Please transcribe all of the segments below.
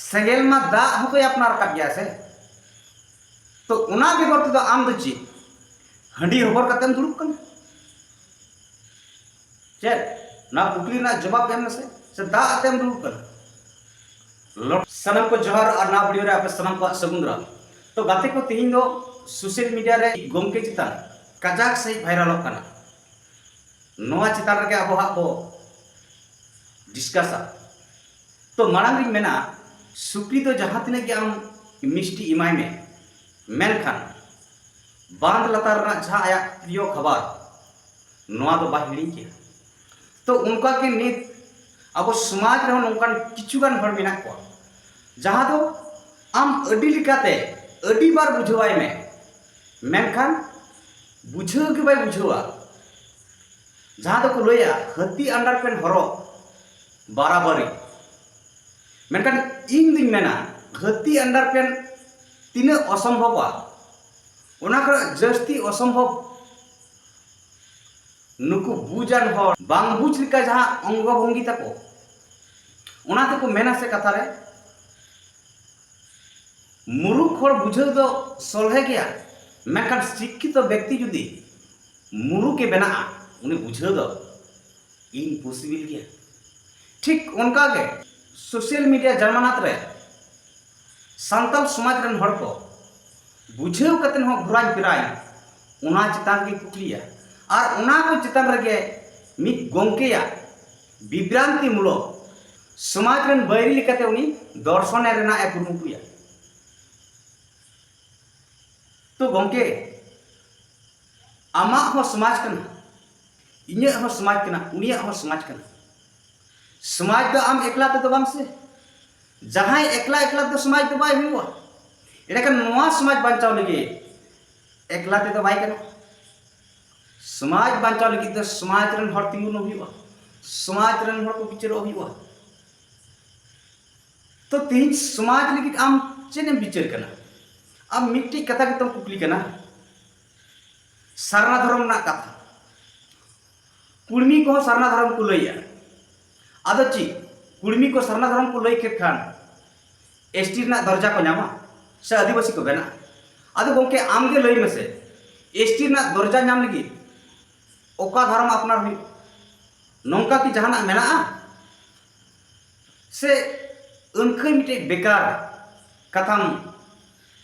सेगेल मा दा होको अपनार का गया से तो उना बेगर तो आम दो ची हंडी होबर कतेम दुरुब कन चेक ना कुकली ना जवाब देम से दा अतेम दुरुब कन सनम को जोहर और ना वीडियो रे आप सनम को सगुंद्रा तो गाते को तिहिं दो सोशल मीडिया रे गोमके चितान काजाक सही वायरल होकना नोआ चितान रे अब हाबो डिस्कसा तो मांग मेना सुक्री तो जहाँ तिना के आम मिष्टि इमाय में मेनखान बांध लतार ना जहाँ आया प्रियो खबर नोआ तो बाहिड़ी के तो उनका के नित अब समाज रे नोंकान किचुगान हर मेना को जहाँ तो आम अडी लिकाते अडी बार बुझवाय में मेनखान बुझाव के बाय बुझवा जहाँ तो को लया हती अंडर पेन हरो बराबरी मेनखान इन दिन मेना हती अंडर पेन तीन असंभव ओना को जस्ती असंभव नुकु बुजान हर बांग बुझ लिका जहाँ अंग भंगी तको ओना तको मेना से कथा रे मुरुख हर बुझाव दो सलहे गया मेनखान शिक्षित व्यक्ति जुदी मुरु के बना उन्हें बुझाव दो इम्पॉसिबल गया ठीक उनका के सोशल मीडिया जमानात रे सांतल समाज रन हड़ को बुझाव कतन हो घुराई फिराई उना चितान की कुकलिया और उना को चितान रगे मित गोंकेया विभ्रांति मूलक समाज रन बैरी लिकते उनी दर्शन रेना ए कुरुमुटुया तो गोंके आमा हो समाज कना इन्या हो समाज कना उनिया हो समाज कना समाज दो आम एकला तो बाम से जहाँ एकला एकला तो समाज तो बाय हुआ एडा नवा समाज बांचाव लगे एकला तो बाय कना समाज बांचाव लगे तो समाज रन हर तिंगु न हुआ समाज रन हर को बिचारो हुआ तो तीन समाज लगे आम चेने बिचार कना अब मिट्टी कथा के तुम कुकली कना सरना धर्म ना कथा कुड़मी को सरना धर्म को लैया आदो ची कुड़मी को सरना धर्म को लई के खान एसटी ना दर्जा को नामा से आदिवासी को बना आदो गोंके आम के लई में से एसटी ना दर्जा नाम लगी ओका धर्म अपना हुई नौका की जहाना मेना से उनके मिटे बेकार कथम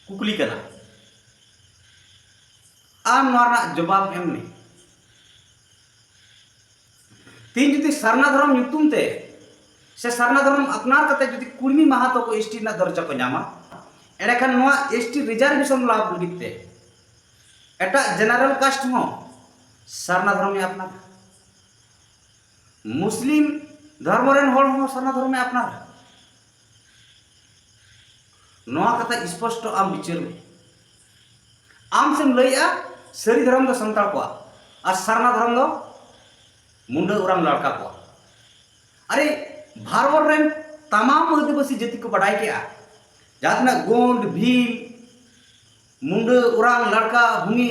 कुकली कना आम नोरा जवाब एम में तीन जुदी सरना धर्म युतुम ते से सरना धर्म अपनार कते जुदी कुड़मी महातो को एसटी ना दर्जा को नामा एडा नोआ एसटी रिजर्वेशन लाभ लगिते एटा जनरल कास्ट हो सरना धर्म में अपना मुस्लिम धर्म रेन होड़ हो सरना धर्म में अपना नोआ कथा स्पष्ट आम विचार में आम से लैया सरी धर्म दो संताल को और सरना धर्म दो मुंडा उराम लड़का को अरे भारत रेन तमाम आदिवासी जाति को बढ़ाई के जहाँ गोंड भील मुंडा उराम लड़का भूमि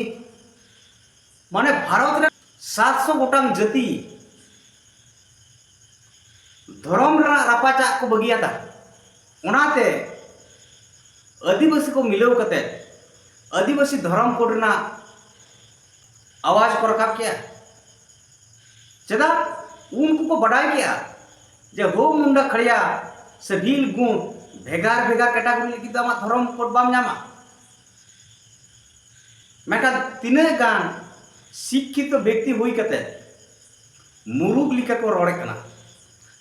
माने भारत रे 700 गोटांग जाति धर्म रापाचा को बगिया था उनाते आदिवासी को मिलाव कते आदिवासी धर्म कोड ना आवाज को रखा किया चदा उनको को बढ़ाई किया जब हो मुंडा खड़िया से भील गुण भेगार भेगार कैटेगरी लगी तो धर्म कोड बाम नामा मेटा तीन गान शिक्षित व्यक्ति हुई कते मुरुग लिखा को रोड़े कना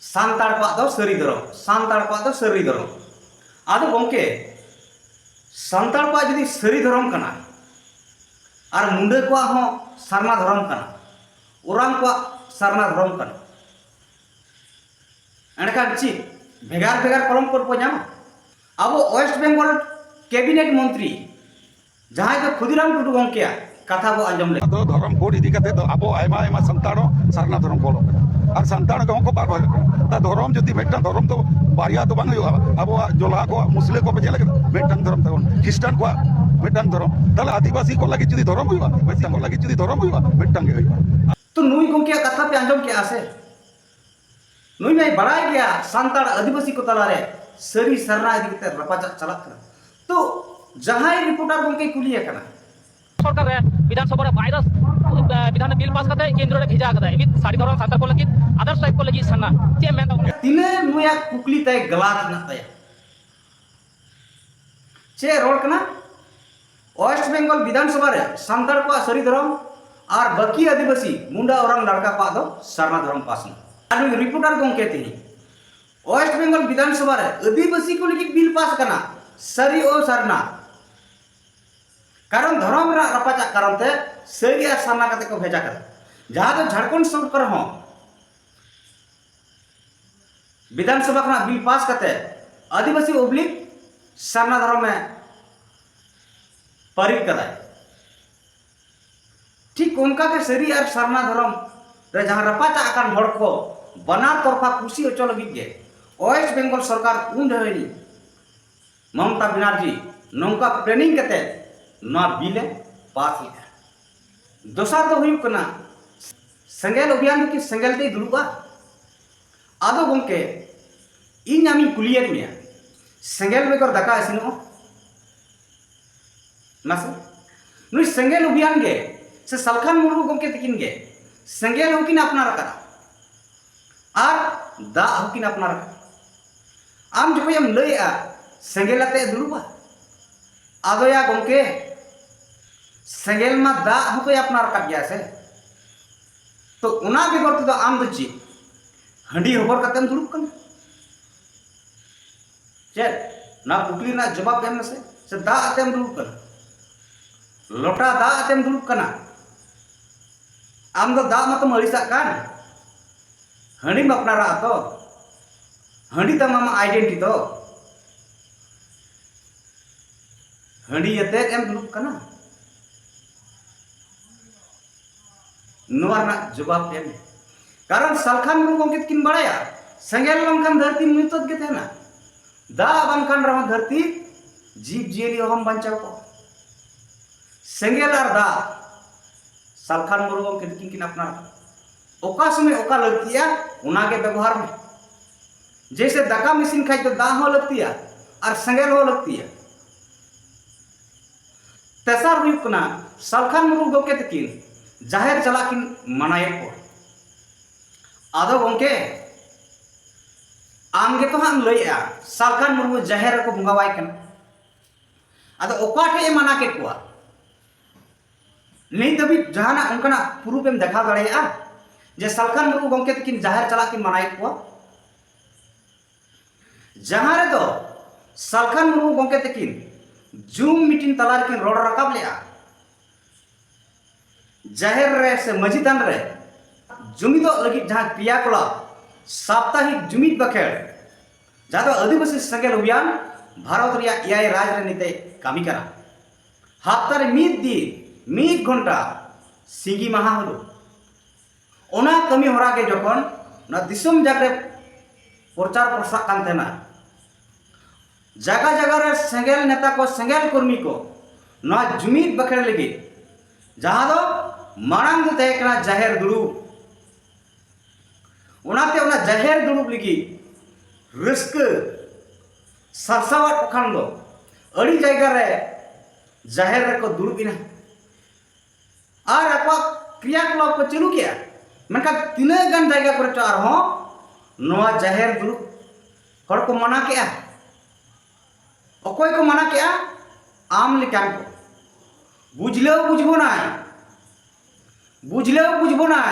सांताड़ को दो सरी धर्म सांताड़ को दो सरी धर्म आदो गोंके सांताड़ को यदि सरी धर्म कना और मुंडे को हो सरना धर्म कना उराम को सरना धर्म कना एंडकान ची भेगार भेगार कलम को नामा अब वेस्ट बेंगल कैबिनेट मंत्री जहाँ तो खुदीराम टुडू गोंके कथा को आंजम ले तो धर्म कोड इदी कते तो अब आयमा आयमा संताड़ो सरना धर्म बोलो और संताड़ को बार बार ता धर्म जति मेटा धर्म तो बारिया तो बांग अब जोला को मुस्लिम को बजे लगे मेटन धर्म तक ख्रिस्टान को मेटन धर्म ताले आदिवासी को लगे जति धर्म हुआ मेटन को लगे जति धर्म हुआ मेटन के हुआ तो नुई गोंके कथा पे आंजम के आसे नुई में बड़ाई गया सांताड़ आदिवासी को तला रे सरी सरना इदी कते रपाचा चलत कना तो जहां रिपोर्टर गंके कुलिया कना सरकार रे विधानसभा रे भाइरस विधान बिल पास करते केंद्र रे भेजा करते मित साड़ी धर्म सान्ताल को लगी आदर्श टाइप को लगी सन्ना चे मेन तिने नुया कुकली तय गलात ना तय चे रोड कना वेस्ट बंगाल विधानसभा रे सान्ताल को सरी धर्म और बाकी आदिवासी मुंडा और लड़का पा दो सरना धर्म पास ना रिपोर्टर गंके ती वेस्ट बंगाल विधानसभा रे आदिवासी को लगी बिल पास करना सरी ओ सरना कारण धर्म रपाचा कारण ते सरी और सरना कते को भेजा कर जहां तो झारखंड सरकार हो विधानसभा का बिल पास करते आदिवासी ओब्लिक सरना धर्म में पारित कराए ठीक उनका के सरी और सरना धर्म रे जहां रपाचा आकान हड़ को बना तरफा खुशी होचो लगी के वेस्ट बंगाल सरकार उन रहेनी ममता बनर्जी नौका प्लानिंग करते ना बिल पास लिया दोसर तो हुई कना संगेल अभियान की संगेल ते दुरुबा आदो गंके इन आमी कुलियर में संगेल बेकर दाका इसिनो मासे नुई संगेल अभियान गे से सलखान मुर्मू गंके तकिन गे संगेल होकिन अपनार करा और दा होकिन अपनार करा आम जब हम लइया संगेल आते दुरुबा आदो या गंके संगेल मा दा होके अपनार का गया से तो उना बेगर तो आम दो ची हंडी होबर कतेम दुरुब कना चेक ना कुकली ना जवाब देम से दा आतेम दुरुब कना लोटा दा आतेम दुरुब कना आम दो दा मतम अड़िसा कान हंडी में अपनारा तो हंडी तमाम आइडेंटिटी तो हंडी यते एम दुरुब कना नोर ना जवाब देम कारण सलखान मुर्मू गंके किन बड़ाया संगेल बंखान धरती मुतत के थे ना दा बंखान रह धरती जीव जियली हम बंचाव को संगेल और दा सलखान मुर्मू गंके किन अपना ओका समय ओका लगतिया उना के व्यवहार में जैसे दाका मशीन खाई तो दा हो लगतिया और संगेल हो लगतिया तेसार हुई कना सलखान मुर्मू गंके तकिन जाहिर चला किन मनाए को आदो गंके आमगे तो हम लइया सलखान मुर्मू जाहिर को बुंगावाय कन आदो ओकाटे मना के को नहीं तभी जहाना उनका प्रूफ एम देखा दड़ेया जे सलखान मुर्मू गंके तकिन जाहिर चला किन मनाए को जहां रे तो सलखान मुर्मू गंके तकिन जूम मीटिंग तलार किन रोड रकाब लेया जाहिर रे से मजिदान रे जुमिदो लगी जहां क्रियाकला साप्ताहिक जुमिद बखेड़ जहां तो आदिवासी संगेल अभियान भारत रिया एआई राज रे निते कामी करा हफ्ता रे मीद घंटा सिंगी महा हलो ओना कमी होरा के जखन ना दिसम जागरे प्रचार प्रसार कान तेना जगह जगह रे संगेल नेता को संगेल कर्मी को ना जुमिद बखेड़ लगी जहां दो मांग दो तहकना जाहिर दुरुब उनाते उना जाहिर दुरुब लगी रिस्क सरसावट खान दो अड़ी जायगा रे जाहिर रे को दुरुबिना और आपा क्रियाकलाप को चालू किया मनका तीना गान जायगा पर तो आर हो नवा जाहिर दुरुब हर को मना किया अकोय को मना किया आम लेकान को बुझलो ना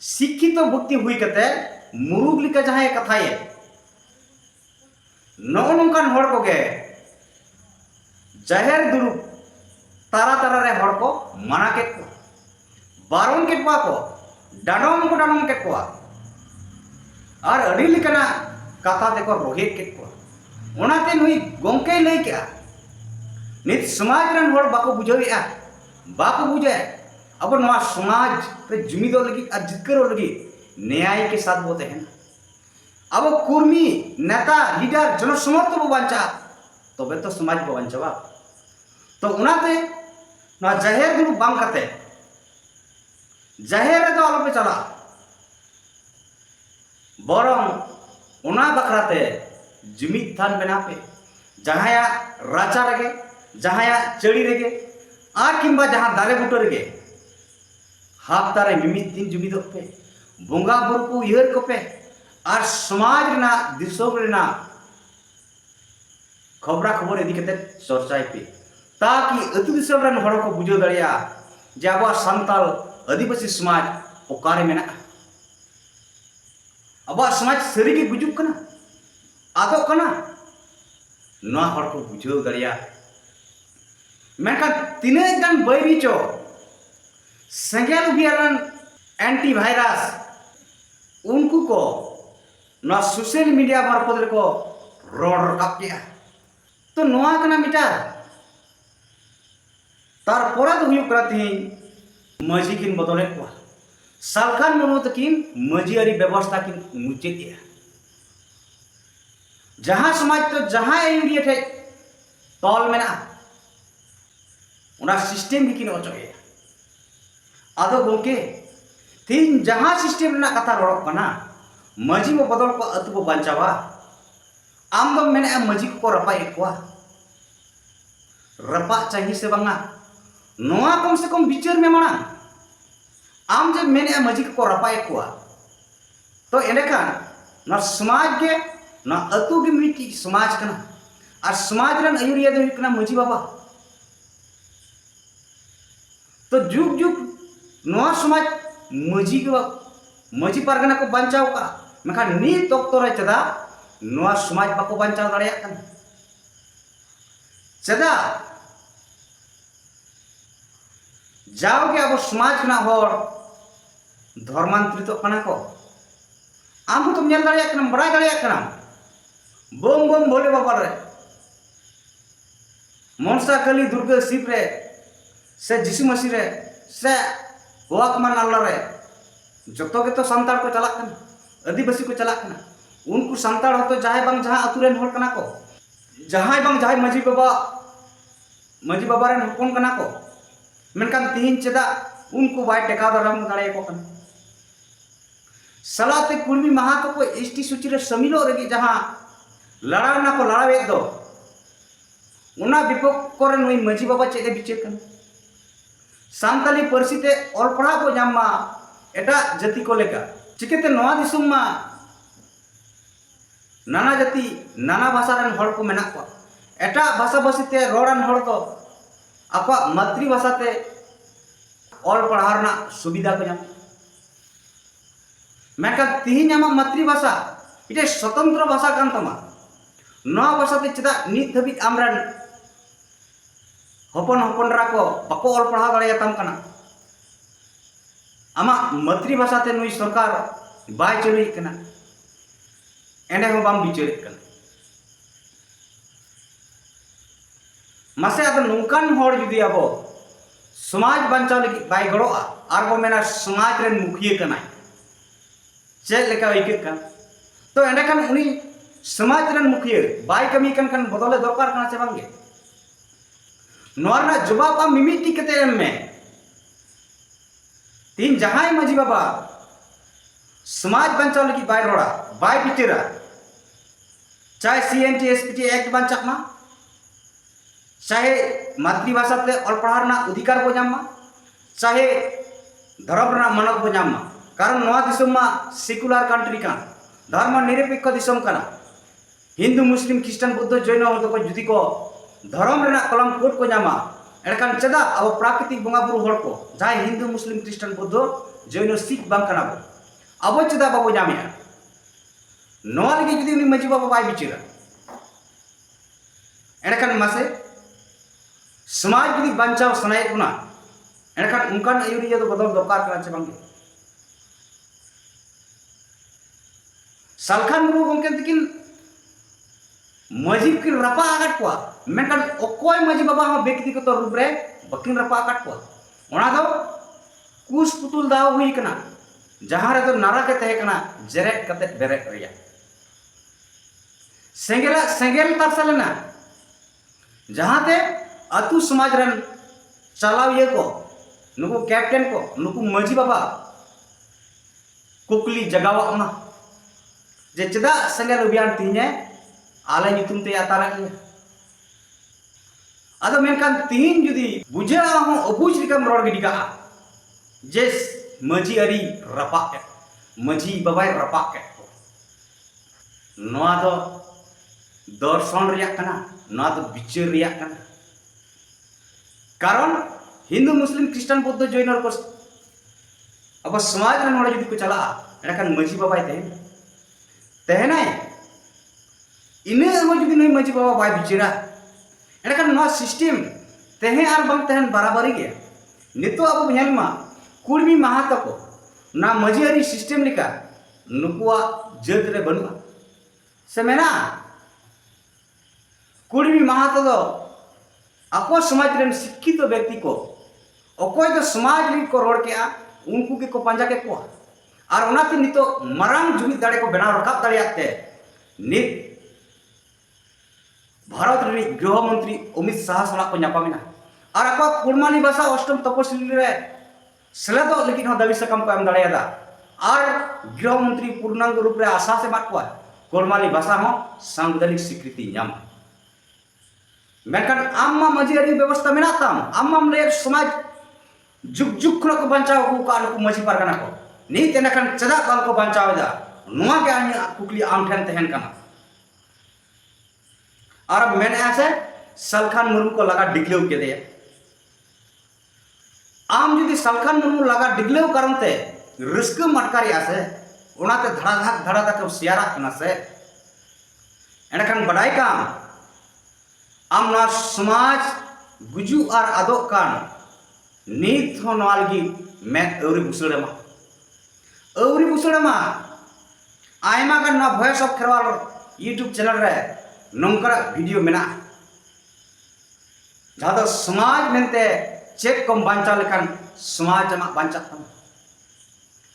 शिक्षित व्यक्ति हुई कते मुरुग लिका जहां कथाए नौ नौकान हड़ को गे जाहिर दुरुब तारा तारा रे हड़ को मना के को बारन के को डाडम के को और अड़ी लिकना कथा देखो रोहित के को ओनाते नुई गंके लई के नित समाज रन हड़ बाको बुझावेआ बाको बुझे अब नवा समाज रे जुमिदो लगी और जितकरो लगी न्याय के साथ बोते हैं अब कुर्मी नेता लीडर जनसमर्थ बो बांचा तबे तो समाज बो बांचावा तो उनाते ना जाहिर दुरु बांग कते जाहिर रे तो आलो पे चला बरम उना बखराते जुमिद थान बना पे जहाया राचा रगे जहाया चड़ी रगे और किंबा जहां दारे बुटो रगे हाफ्तारे मिमिद दिन जुमिद पे बोंगा बुरु को उयहर को पे और समाज रेना दिसोम रेना खबरा खबर इदी कते चर्चाय पे ताकि अतु दिसोम रन हड़ को बुझो दड़िया जे अब सान्ताल आदिवासी समाज ओकारे मेना अब समाज सरी के गुजुक कना आदो कना नवा हड़ को बुझो दड़िया मेनका तिने गन बैरी चो संगेल उबियारन एंटी वायरस उनको को नवा सोशल मीडिया मार्फत को रोड रकाब किया तो नवा कना मिटार तार पोरा तो हुई करती मजी किन बदले को सालखान मनो तकिन मजियारी व्यवस्था किन मुचे दिया जहां समाज तो जहां इंडिया थे तौल में ना उना सिस्टम भी किन ओचो है आदो गोके तीन जहां सिस्टम ना कथा रोक कना मजी वो बदल को अतु को बंचावा आम दो मैंने मजी को रपा एकवा रपा चाहिए से बंगा नोआ कम से कम बिचार में माना आम जब मैंने मजी को रपा एकवा तो एलेखान ना समाज के ना अतु के मिट्टी समाज कना और समाज रन अयुरिया दो कना मजी बाबा तो जुग जुग नोआ समाज मजी के मजी पारगना को बंचाव का मेखा नीत तो रे चदा नोआ समाज बाको बंचाव दाड़िया कना चदा जाओगे अब समाज कना होर धर्मांतरित कना को आम तुम नेल दाड़िया कना बड़ा दाड़िया कना बम बम भोले बाबा रे मनसा कली दुर्गा शिव रे से जिसु मसीह रे से वाकमान अल्लाह रे जतो के तो संतार को चला कना आदिवासी को चला कना उनको संतार हो तो जहां बंग जहां अतुरेन होर कना को जहां बंग जहां मजी बाबा रे हपन कना को मेनकान तीन चेदा उनको बाय टेका दराम दाड़े को कना सलाते कुर्मी महातो को एसटी सूची रे समिलो रेगी जहां लड़ाना को लड़ावे दो उना विपक्ष को रे नई मजी बाबा चेदे बिचेर कना सांताली परिस्थिति और पढ़ा को जामा एटा जाति को लेकर चिकेते नवा दिसुम मा नाना जाति नाना भाषा रन हड़ को मेना को एटा भाषा भाषीते रोड़ान हड़ तो आपा मातृभाषा ते और पढ़ारना सुविधा को जाम मेका तिहिन आमा मातृभाषा इटे स्वतंत्र भाषा कान तमा नवा भाषा ते चेदा नित धबित आमरान हपन हपनरा को बाको और पढ़ा दाड़िया तम कना आमा मातृभाषा ते नुई सरकार बाय चलुई कना एने हो बाम बिचार कना मासे आदो नोंकान होड़ जुदी आबो समाज बंचाव लगी बाय गड़ोआ आर बो मेना समाज रेन मुखिया कना चेक लेका इके कन तो एंडे कन उनी समाज रेन मुखिया बाय कमी कन बदले दरकार कना से बांगे नोरना जवाब आम मिमिटी कते में तीन जहां मजी बाबा समाज बंचाव लगी बाय रोड़ा बाय बिचरा चाहे सीएनटी एसपीटी एक्ट बंचाक मा चाहे मातृभाषा ते और पढ़ारना अधिकार को जामा चाहे धर्म रना मानक को जामा कारण नवा दिसम मा सेकुलर कंट्री का धर्म निरपेक्ष दिसम कना हिंदू मुस्लिम क्रिश्चियन बुद्ध जैन हो को जुदी को धर्म रेना कलम कोड को जामा एडकान चदा अब प्राकृतिक बंगा बुरु हड़ को जहां हिंदू मुस्लिम क्रिश्चियन बुद्ध जैन सिख बंग कना अब चदा बाबू जामिया नवा लगी जुदी उनी मजी बाबा बाय बिचरा एडकान मासे समाज जुदी बंचाव सनाय कुना एडकान उनकान अयुरिया तो बदल दरकार कना चे बांगे सालखान मुरु गमके तकिन मजी किन रपा आकाट को मेनकान ओकोय मजी बाबा हो व्यक्तिगत रूप रे बकिन रपा आकाट को ओना दो कुस पुतुल दाव हुई कना जहां रे तो नारा के तहे कना जेरेट कते बेरेट रिया सेंगेल तरसलेना जहां ते अतु समाज रन चलाव ये को नुकु कैप्टन को नुकु मजी बाबा कुकली जगावा मा जे चदा सेंगेल अभियान तीने आले नितुम ते आतारा गया आदो मेनकान तीन जुदी बुझा हो अबुज लिकम रोड गिडी का जेस मजी अरी रपाक के मजी बाबाई रपाक के नोआ दो दर्शन रिया कना नोआ दो बिचार रिया कना कारण हिंदू मुस्लिम क्रिश्चियन बौद्ध जैन को अब समाज रे नोडे जुदी को चला एडकान मजी बाबाई तेहना इने हो जुदी नई मजी बाबा बाय बिचारा एडकान नोआ सिस्टम तेहे आर बंग तेहन बराबरी गया नितो अब हेलमा कुर्मी महातो को ना मजियारी सिस्टम लिका नुकुआ जत रे बनुआ से मेना कुर्मी महातो दो ako समाज रे शिक्षित व्यक्ति को अकोय दो समाज रे को रोड के उनको के को पंजा के को और उनाते नितो मरांग जुमिद दाड़े को बनाव रखाब दाड़ियाते नित भारत रे गृह मंत्री अमित शाह सला को ᱧᱟᱯᱟᱢᱤᱱᱟ और ako कुर्मानी भाषा अष्टम तपस्वी रे सेलेदो लेकिन हो दाबी सकम को एम दाड़ियादा और गृह मंत्री पूर्णांग रूप रे आशा से बात को कुर्मानी भाषा हो सांविधानिक स्वीकृति ᱧᱟᱢ मेनकान आम्मा मजियारी व्यवस्था मेनाताम आम्माम रे समाज जुग जुग को बंचाव को का मजी पारगाना को नी तेनकान चदा बाल को बंचावदा नुआ के आनी कुकली आम ठन तहन कना और मैंने ऐसे सलखान मुर्मू को लगा डिग्लेव के दे आम जुदी सलखान मुर्मू लगा डिग्लेव करनते रिस्क मटकारी आसे उनाते धड़ा को सियारा कना से एनकान बडाई काम आम ना समाज गुजु और आदो कान नीत हो नवालगी मैं अवरी बुसड़मा आयमा का ना voice of Kherwal YouTube channel रे नंकर वीडियो मेना जहाँ तो समाज मेनते चेक कम बांचा लेखान समाज जमा बांचा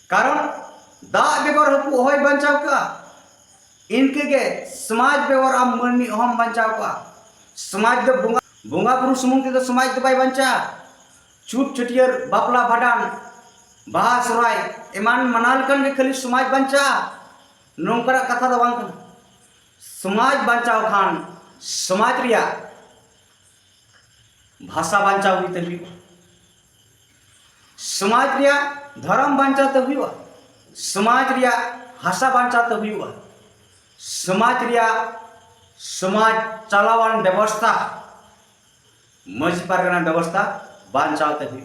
कारण दा बेगर हकु होय बांचाव का इनके के समाज बेगर आम मनी हम बांचाव का समाज दो बुंगा बुरु सुमुंग तो समाज दो बाय बांचा छूट छुटियर बापला भाडान बाहा सराय एमान मनाल कन के खाली समाज बांचा नोंकरा कथा दो बांग समाज बांचाव खान समाज रिया भाषा बांचाव हुई तभी समाज रिया धर्म बांचा तो हुआ समाज रिया भाषा बांचा तो हुआ समाज रिया समाज चलावान व्यवस्था मजी पारगाना व्यवस्था बांचाव ते हुई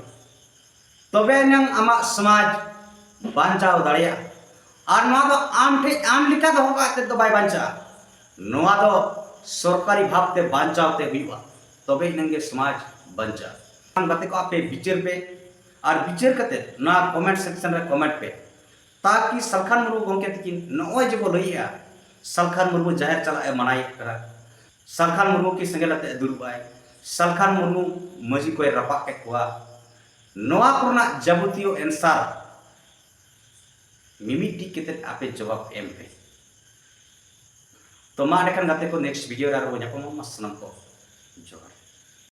तबे नंग आमा समाज बांचाव दाड़िया और नोआ दो आम लिखा दो होगा ते तो बाय बांचा नोआ दो सरकारी भाव ते बांचाव ते हुईवा तबे नंगे समाज बांचा हम बाते को आपे विचार पे और विचार करते ना कमेंट सेक्शन रे कमेंट पे ताकि सलखान मुर्मू गोंके तकिन नोय जे बो लइया सलखान मुर्मू जाहिर चला मनाई करा सलखान मुर्मू की संगेलते दुरुबाई सलखान मुर्मू मजी को रपा के कुआ नोआ करना जाबुतियो एंसार मिमिटी केते आपे जवाब एम पे तो मा देखन गाते को नेक्स्ट वीडियो रे रो ᱧᱟᱯᱟᱢ मा सनम को जोहार।